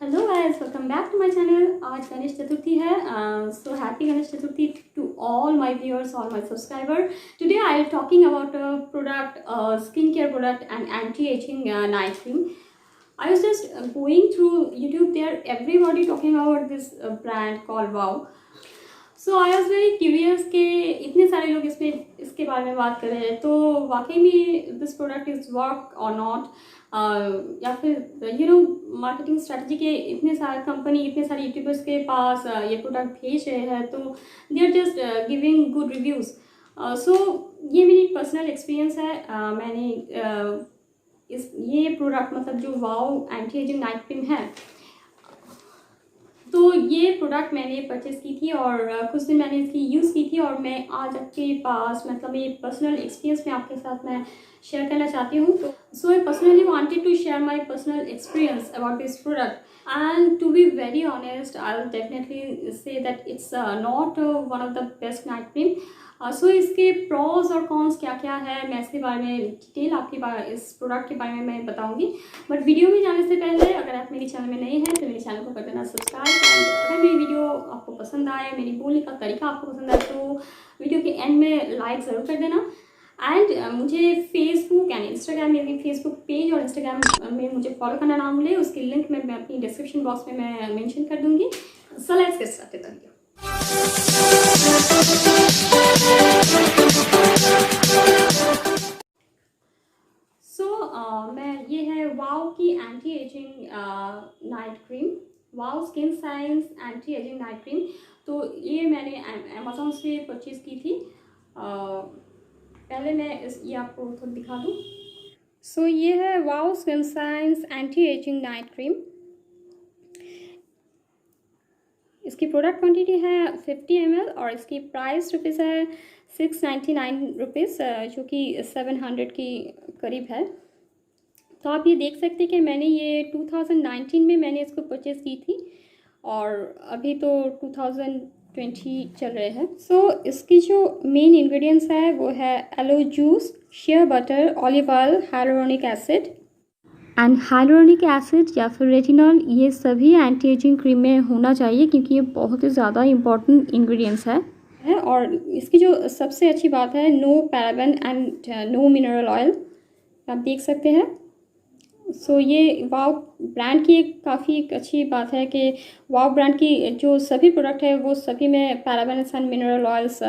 Hello guys, welcome back to my channel. आज गणेश चतुर्थी है। So happy Ganesh Chaturthi to all my viewers, all my subscriber. Today I am talking about a product, skin care product and anti-aging night cream. I was just going through YouTube there, everybody talking about this brand called Wow. So I was very curious कि इतने सारे लोग इसके बारे में बात कर रहे हैं, तो वाकई में दिस प्रोडक्ट इज़ वर्क और नॉट, या फिर मार्केटिंग स्ट्रेटजी के इतने सारे कंपनी, इतने सारे यूट्यूबर्स के पास ये प्रोडक्ट भेज रहे हैं, तो they are just giving good reviews. So ये मेरी पर्सनल एक्सपीरियंस है। मैंने ये प्रोडक्ट, मतलब जो wow anti aging night cream है, तो ये प्रोडक्ट मैंने परचेज़ की थी और कुछ दिन मैंने इसकी यूज़ की थी, और मैं आज आपके पास, मतलब ये पर्सनल एक्सपीरियंस में आपके साथ मैं शेयर करना चाहती हूँ। तो so I personally wanted to share my personal experience about this product, and to be very honest I will definitely say that it's not one of the best night cream. So इसके pros और cons क्या क्या है, मैं इसके बारे में detail इस प्रोडक्ट के बारे में मैं बताऊंगी। बट वीडियो में जाने से पहले अगर आप मेरे चैनल में नए हैं तो मेरे चैनल को कर देना सब्सक्राइब, एंड अगर मेरी वीडियो आपको पसंद आए, मेरी बोलने का तरीका आपको पसंद आए, तो वीडियो के एंड में लाइक ज़रूर कर देना। एंड मुझे फेसबुक एंड इंस्टाग्राम, मेरी फेसबुक पेज और इंस्टाग्राम में मुझे फॉलो करना ना भूलें। उसकी लिंक मैं अपनी डिस्क्रिप्शन बॉक्स में मैं मेंशन कर दूँगी। So let's get started. ये है वाओ की anti aging night cream, wow skin science anti aging night cream. तो ये मैंने अमेज़ॉन से परचेज़ की थी। पहले मैं ये आपको थोड़ा दिखा दूँ। सो ये है wow skin science anti aging night cream. इसकी प्रोडक्ट क्वांटिटी है 50 ml और इसकी प्राइस रुपीज़ है 699 रुपीज़, जो कि 700 की करीब है। तो आप ये देख सकते हैं कि मैंने ये 2019 में मैंने इसको परचेज़ की थी, और अभी तो 2020 चल रहे हैं। सो इसकी जो मेन इंग्रेडिएंट्स है वो है aloe juice, shea butter, olive oil, hyaluronic acid and hyaluronic acid या फिर रेटिनॉल। ये सभी एंटी एजिंग क्रीम में होना चाहिए क्योंकि ये बहुत ही ज़्यादा इम्पॉर्टेंट इंग्रेडिएंट्स है। और इसकी जो सबसे अच्छी बात है, no paraben and no mineral oil, आप देख सकते हैं। सो ये वाव ब्रांड की एक काफ़ी एक अच्छी बात है कि वाव ब्रांड की जो सभी प्रोडक्ट है वो सभी में पैराबेन्स एंड मिनरल ऑयल्स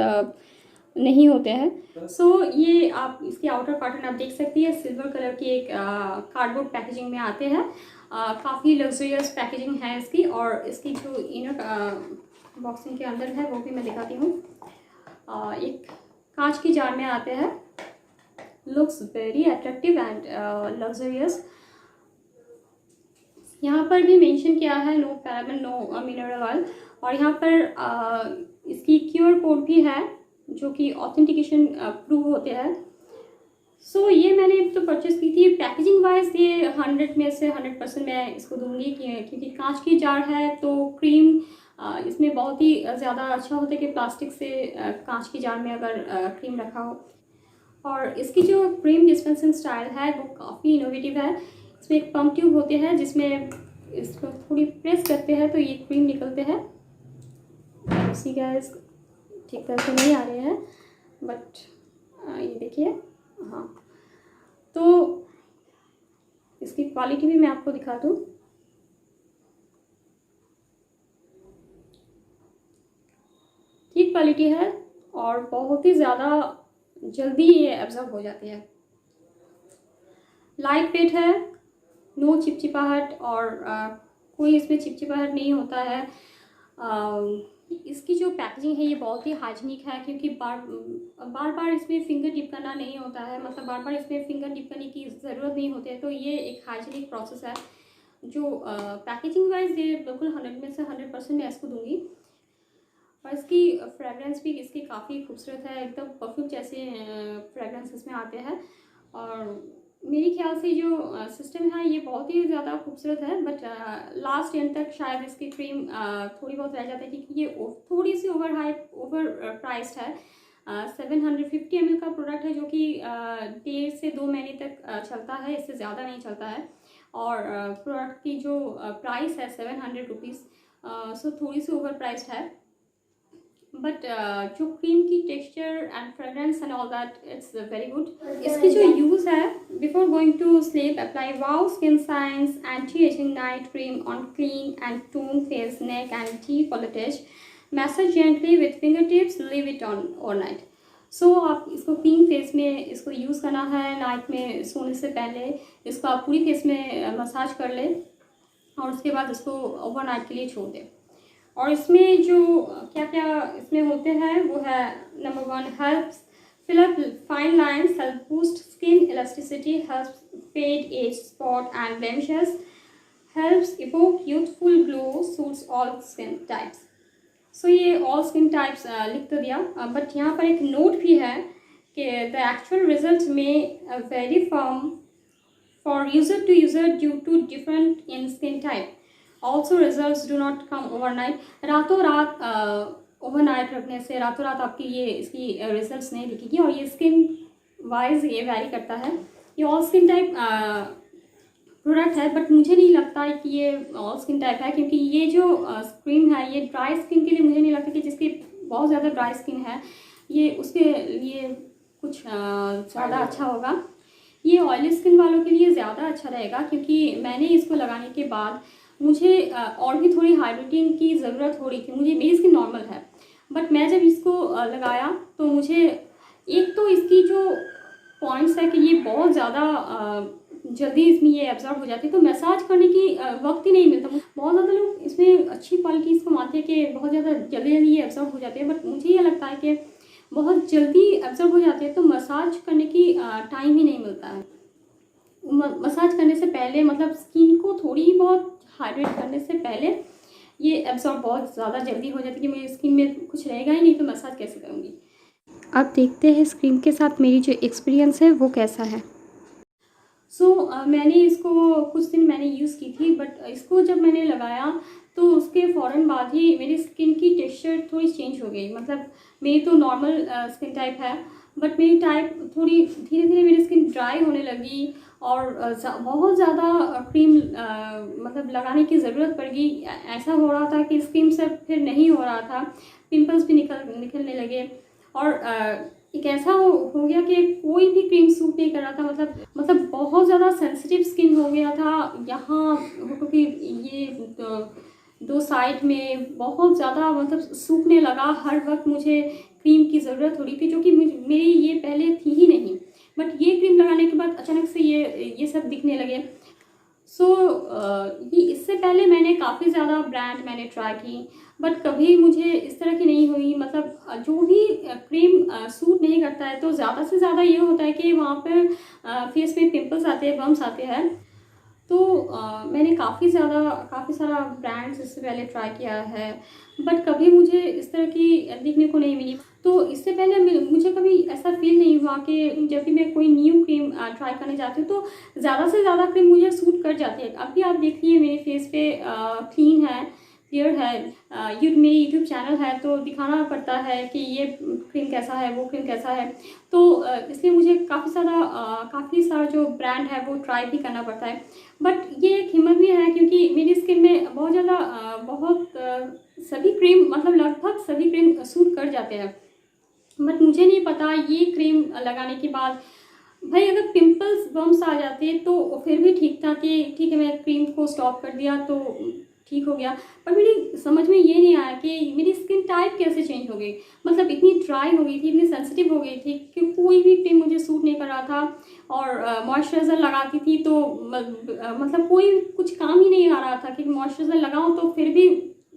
नहीं होते हैं। सो ये आप इसकी आउटर पैटर्न आप देख सकती है, सिल्वर कलर की एक कार्डबोर्ड पैकेजिंग में आते हैं। काफ़ी लग्जरियस पैकेजिंग है इसकी, और इसकी जो इनर बॉक्सिंग के अंदर है वो भी मैं दिखाती हूँ। एक कांच की जार में आते हैं। Looks very attractive and luxurious. यहाँ पर भी मेंशन किया है no paraben, no mineral oil, और यहाँ पर इसकी क्यूआर कोड भी है जो कि ऑथेंटिकेशन प्रूव होते हैं। सो ये मैंने तो परचेज़ की थी। पैकेजिंग वाइज ये 100 में से 100% मैं इसको दूंगी, क्योंकि कांच की जार है तो क्रीम इसमें बहुत ही ज़्यादा अच्छा होता है कि प्लास्टिक से कांच की जार में अगर क्रीम रखा हो। और इसकी जो क्रीम डिस्पेंसिंग स्टाइल है वो काफ़ी इनोवेटिव है। इसमें एक पंप ट्यूब होते हैं जिसमें इसको थोड़ी प्रेस करते हैं तो ये क्रीम निकलते हैं। उसी गैस ठीक तरह से नहीं आ रहे हैं, बट ये देखिए। हाँ, तो इसकी क्वालिटी भी मैं आपको दिखा दूँ। ठीक क्वालिटी है और बहुत ही ज़्यादा जल्दी ये एब्जॉर्ब हो जाती है। लाइट वेट है, नो चिपचिपाहट, और कोई इसमें चिपचिपाहट नहीं होता है। इसकी जो पैकेजिंग है ये बहुत ही हाइजीनिक है, क्योंकि बार बार इसमें फिंगर डिप करना नहीं होता है, मतलब बार बार इसमें फिंगर डिप करने की ज़रूरत नहीं होती है। तो ये एक हाइजीनिक प्रोसेस है। जो पैकेजिंग वाइज ये बिल्कुल 100 में से 100% मैं इसको दूंगी। और इसकी फ्रेगरेंस भी इसकी काफ़ी खूबसूरत है, एकदम परफ्यूम जैसे फ्रेगरेंस इसमें आते हैं। और मेरे ख्याल से जो सिस्टम है ये बहुत ही ज़्यादा खूबसूरत है, बट लास्ट एंड तक शायद इसकी क्रीम थोड़ी बहुत रह जाती है, क्योंकि ये थोड़ी सी ओवर प्राइस्ड है। 750 ml का प्रोडक्ट है, जो कि 1.5 से 2 महीने तक चलता है, इससे ज़्यादा नहीं चलता है। और प्रोडक्ट की जो प्राइस है 700 रुपीज़, सो थोड़ी सी ओवर प्राइस्ड है, बट जो क्रीम की texture and fragrance and all that it's very good. इसकी जो यूज़ है, before going to sleep apply वाओ skin science anti aging night cream on clean and tone face, neck and deep decolletage, massage gently with finger tips, leave it on overnight. So आप इसको clean face में इसको use करना है, night में सोने से पहले इसको आप पूरी फेस में मसाज कर ले और उसके बाद इसको ओवरनाइट के लिए छोड़ दें। और इसमें जो क्या क्या इसमें होते हैं वो है, number 1, helps fill up fine lines, help boost skin elasticity, helps fade age spot and blemishes, helps evoke youthful glow, suits all skin types. So ये ऑल स्किन टाइप्स लिख तो दिया, बट यहाँ पर एक नोट भी है कि the actual result may vary from for user to user due to different in skin type, also result do not come overnight. रातों रात ओवरनाइट रखने से रातों रात आपकी ये इसकी रिजल्ट्स नहीं दिखेगी, और ये स्किन वाइज ये वैरी करता है। ये ऑल स्किन टाइप प्रोडक्ट है, बट मुझे नहीं लगता है कि ये ऑल स्किन टाइप है, क्योंकि ये जो क्रीम है ये ड्राई स्किन के लिए मुझे नहीं लगता कि जिसकी बहुत ज़्यादा ड्राई स्किन है ये उसके लिए कुछ ज़्यादा अच्छा होगा। ये ऑयली स्किन वालों के लिए ज़्यादा अच्छा रहेगा, क्योंकि मैंने इसको लगाने के बाद मुझे और भी थोड़ी हाइड्रेटिंग की ज़रूरत हो रही थी। मेरी स्किन नॉर्मल है, बट मैं जब इसको लगाया तो मुझे एक तो इसकी जो पॉइंट्स है कि ये बहुत ज़्यादा जल्दी इसमें ये एब्जॉर्ब हो जाती है, तो मसाज करने की वक्त ही नहीं मिलता। बहुत ज़्यादा लोग इसमें अच्छी क्वालिटी इसको मानते हैं कि बहुत ज़्यादा जल्दी जल्दी ये एब्जॉर्ब हो जाती है, बट मुझे ये लगता है कि बहुत जल्दी एब्जॉर्ब हो जाती है तो मसाज करने की टाइम ही नहीं मिलता है। मसाज करने से पहले मतलब स्किन को थोड़ी बहुत हाइड्रेट करने से पहले ये एब्जॉर्ब बहुत ज़्यादा जल्दी हो जाती है कि मेरी स्किन में कुछ रहेगा ही नहीं, तो मसाज कैसे करूँगी। अब देखते हैं इस क्रीम के साथ मेरी जो एक्सपीरियंस है वो कैसा है। मैंने इसको कुछ दिन मैंने यूज़ की थी, बट इसको जब मैंने लगाया तो उसके फ़ौरन बाद ही मेरी स्किन की टेक्सचर थोड़ी चेंज हो गई। मतलब मेरी तो नॉर्मल स्किन टाइप है, बट मेरी टाइप थोड़ी धीरे धीरे मेरी स्किन ड्राई होने लगी और बहुत ज़्यादा क्रीम मतलब लगाने की ज़रूरत पड़ गई। ऐसा हो रहा था कि स्किन से फिर नहीं हो रहा था, पिंपल्स भी निकलने लगे, और एक ऐसा हो गया कि कोई भी क्रीम सूट नहीं कर रहा था। मतलब बहुत ज़्यादा सेंसिटिव स्किन हो गया था यहाँ, क्योंकि ये दो साइड में बहुत ज़्यादा मतलब सूखने लगा। हर वक्त मुझे क्रीम की ज़रूरत हो रही थी, जो कि मेरी ये पहले थी ही नहीं, बट ये क्रीम लगाने के बाद अचानक से ये सब दिखने लगे। ये इससे पहले मैंने काफ़ी ज़्यादा ब्रांड मैंने ट्राई की, बट कभी मुझे इस तरह की नहीं हुई। मतलब जो भी क्रीम सूट नहीं करता है तो ज़्यादा से ज़्यादा ये होता है कि वहाँ पर फेस पे पिंपल्स आते हैं, बम्स आते हैं। तो मैंने काफ़ी सारा ब्रांड्स इससे पहले ट्राई किया है, बट कभी मुझे इस तरह की दिखने को नहीं मिली। तो इससे पहले मुझे कभी ऐसा फील नहीं हुआ कि जब भी मैं कोई न्यू क्रीम ट्राई करने जाती हूँ तो ज़्यादा से ज़्यादा क्रीम मुझे सूट कर जाती है। अभी आप देखिए मेरे फेस पे क्लीन है, क्लियर है, मेरी यूट्यूब चैनल है तो दिखाना पड़ता है कि ये क्रीम कैसा है, वो क्रीम कैसा है। तो इसलिए मुझे काफ़ी सारा जो ब्रांड है वो ट्राई भी करना पड़ता है। बट ये एक हिम्मत भी है, क्योंकि मेरी स्किन में बहुत ज़्यादा सभी क्रीम मतलब लगभग सभी क्रीम सूट कर जाते हैं, बट मुझे नहीं पता ये क्रीम लगाने के बाद भाई अगर पिंपल्स बम्स आ जाते तो फिर भी ठीक था कि ठीक है मैं क्रीम को स्टॉप कर दिया तो ठीक हो गया। पर मेरी समझ में ये नहीं आया कि मेरी स्किन टाइप कैसे चेंज हो गई। मतलब इतनी ड्राई हो गई थी, इतनी सेंसिटिव हो गई थी कि कोई भी क्रीम मुझे सूट नहीं कर रहा था, और मॉइस्चराइज़र लगाती थी तो मतलब कोई कुछ काम ही नहीं आ रहा था कि मॉइस्चराइज़र लगाऊं तो फिर भी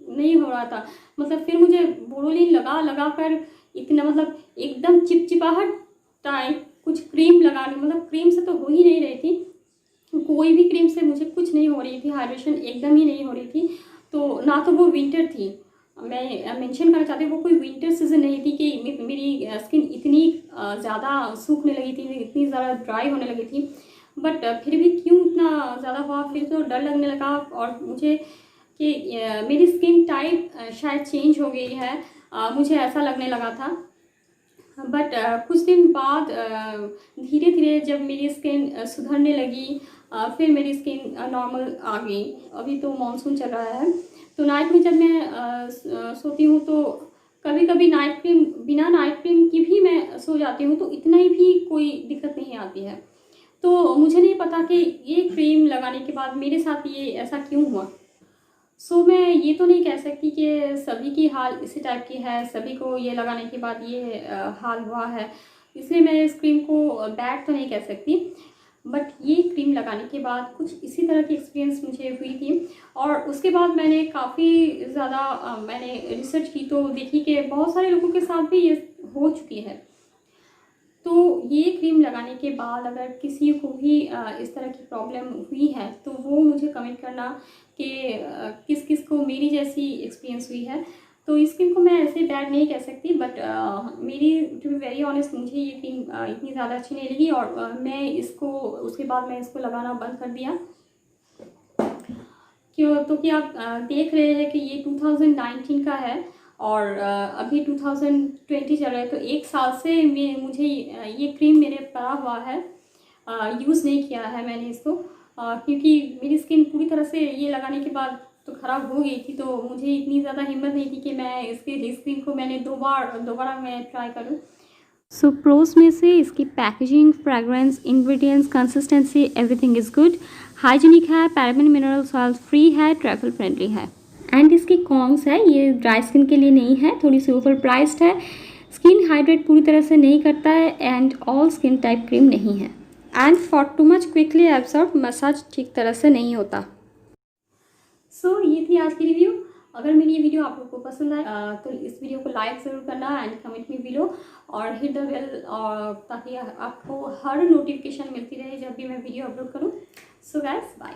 नहीं हो रहा था। मतलब फिर मुझे बोरोलिन लगा कर इतना मतलब एकदम चिपचिपाहट टाइप कुछ क्रीम लगानी, मतलब क्रीम से तो हो ही नहीं रही थी, कोई भी क्रीम से मुझे कुछ नहीं हो रही थी, हाइड्रेशन एकदम ही नहीं हो रही थी। तो ना तो वो विंटर थी, मैं मेंशन करना चाहती हूँ वो कोई विंटर सीजन नहीं थी कि मेरी स्किन इतनी ज़्यादा सूखने लगी थी, इतनी ज़्यादा ड्राई होने लगी थी। बट फिर भी क्यों इतना ज़्यादा हुआ, फिर तो डर लगने लगा और मुझे कि मेरी स्किन टाइप शायद चेंज हो गई है, मुझे ऐसा लगने लगा था। बट कुछ दिन बाद धीरे धीरे जब मेरी स्किन सुधरने लगी, फिर मेरी स्किन नॉर्मल आ गई। अभी तो मानसून चल रहा है, तो नाइट में जब मैं सोती हूँ तो कभी कभी नाइट क्रीम, बिना नाइट क्रीम की भी मैं सो जाती हूँ, तो इतना ही भी कोई दिक्कत नहीं आती है। तो मुझे नहीं पता कि ये क्रीम लगाने के बाद मेरे साथ ये ऐसा क्यों हुआ। मैं ये तो नहीं कह सकती कि सभी की हाल इसी टाइप की है, सभी को ये लगाने के बाद ये हाल हुआ है, इसलिए मैं इस क्रीम को बैड तो नहीं कह सकती। बट ये क्रीम लगाने के बाद कुछ इसी तरह की एक्सपीरियंस मुझे हुई थी, और उसके बाद मैंने काफ़ी ज़्यादा मैंने रिसर्च की, तो देखी कि बहुत सारे लोगों के साथ भी ये हो चुकी है। तो ये क्रीम लगाने के बाद अगर किसी को भी इस तरह की प्रॉब्लम हुई है तो वो मुझे कमेंट करना कि किस किस को मेरी जैसी एक्सपीरियंस हुई है। तो इस क्रीम को मैं ऐसे बैड नहीं कह सकती, बट मेरी टू बी वेरी ऑनेस्ट मुझे ये क्रीम इतनी ज़्यादा अच्छी नहीं लगी, और मैं इसको उसके बाद मैं इसको लगाना बंद कर दिया। क्यों, तो कि आप देख रहे हैं कि ये 2019 का है और अभी 2020 चल रहा है, तो 1 साल से मुझे ये क्रीम मेरे पड़ा हुआ है, यूज़ नहीं किया है मैंने इसको, क्योंकि मेरी स्किन पूरी तरह से ये लगाने के बाद तो ख़राब हो गई थी, तो मुझे इतनी ज़्यादा हिम्मत नहीं थी कि मैं इस क्रीम को मैंने दोबारा मैं ट्राई करूँ। सो प्रोज में से इसकी packaging, fragrance, ingredients, consistency, everything is good, hygienic है, पैराबेन मिनरल सॉल्ट फ्री है, ट्रैवल फ्रेंडली है। एंड इसकी कॉन्स है, ये ड्राई स्किन के लिए नहीं है, थोड़ी सी ओवर प्राइस्ड है, स्किन हाइड्रेट पूरी तरह से नहीं करता है, and all skin type cream नहीं है, and for too much quickly absorb, massage ठीक तरह से नहीं होता। ये थी आज की रिव्यू। अगर मेरी ये वीडियो आप लोगों को पसंद आए तो इस वीडियो को लाइक ज़रूर करना एंड कमेंट में बिलो, और हिट द बेल, और ताकि आपको हर नोटिफिकेशन मिलती रहे जब भी मैं वीडियो अपलोड करूँ। So guys, bye.